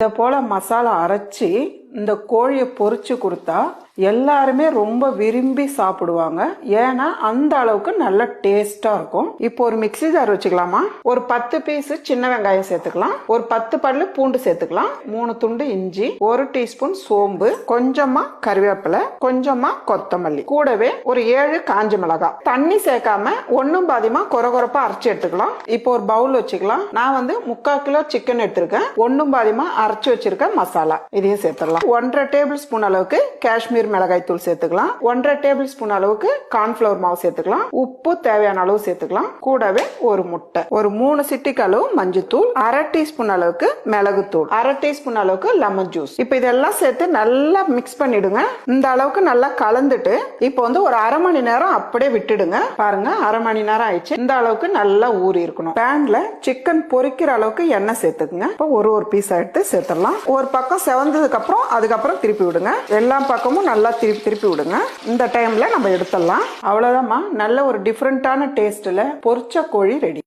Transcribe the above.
இதை போல மசாலா அரைச்சி இந்த கோழியை பொரிச்சு கொடுத்தா எல்லாருமே ரொம்ப விரும்பி சாப்பிடுவாங்க. ஏன்னா அந்த அளவுக்கு நல்ல டேஸ்டா இருக்கும். இப்போ ஒரு மிக்ஸி ஜார் வச்சுக்கலாமா? ஒரு 10 பீஸ் சின்ன வெங்காயம் சேர்த்துக்கலாம், ஒரு 10 பல்லு பூண்டு சேர்த்துக்கலாம், 3 துண்டு இஞ்சி, 1 டீஸ்பூன் சோம்பு, கொஞ்சமா கறிவேப்பிலை, கொஞ்சமா கொத்தமல்லி, கூடவே ஒரு 7 காஞ்ச மிளகாய். தண்ணி சேர்க்காம ஒன்னும் பாதியமா கொரகொரப்பா அரைச்சு எடுத்துக்கலாம். இப்போ ஒரு பவுல் வச்சுக்கலாம். நான் 3/4 கிலோ சிக்கன் எடுத்திருக்கேன். ஒன்னும் பாதியமா அரைச்சு வச்சிருக்க மசாலா இதையும் சேர்த்துடலாம். 1/2 டேபிள் ஸ்பூன் அளவுக்கு காஷ்மீர் மிளகாய் தூள் சேர்த்துக்கலாம். 1/2 டேபிள் ஸ்பூன் அளவுக்கு கார்ன்ஃபிளவர் மாவு சேர்த்துக்கலாம். உப்பு தேவையான அளவு சேர்த்துக்கலாம். கூடவே ஒரு முட்டை, ஒரு 3 சிட்டிக்கு அளவு மஞ்சத்தூள், 1/2 டீஸ்பூன் அளவுக்கு மிளகுத்தூள், 1/2 டீஸ்பூன் அளவுக்கு லெமன் ஜூஸ். இப்ப இதெல்லாம் சேர்த்து நல்லா மிக்ஸ் பண்ணிடுங்க. இந்த அளவுக்கு நல்லா கலந்துட்டு இப்போ ஒரு 1/2 மணி நேரம் அப்படியே விட்டுடுங்க. பாருங்க, 1/2 மணி நேரம் ஆயிடுச்சு. இந்த அளவுக்கு நல்லா ஊறி இருக்கணும். பேன்ல சிக்கன் பொரிக்கிற அளவுக்கு எண்ணெய் சேர்த்துக்குங்க. இப்போ ஒரு பீஸ் எடுத்து சேர்த்துடலாம். ஒரு பக்கம் செவந்ததுக்கு அப்புறம் அதுக்கப்புறம் திருப்பி விடுங்க. எல்லா பக்கமும் நல்லா திருப்பி விடுங்க. இந்த டைம்ல நம்ம எடுத்துடலாம். அவ்வளவுதான், நல்ல ஒரு டிஃபரெண்டான டேஸ்ட்ல பொரிச்ச கோழி ரெடி.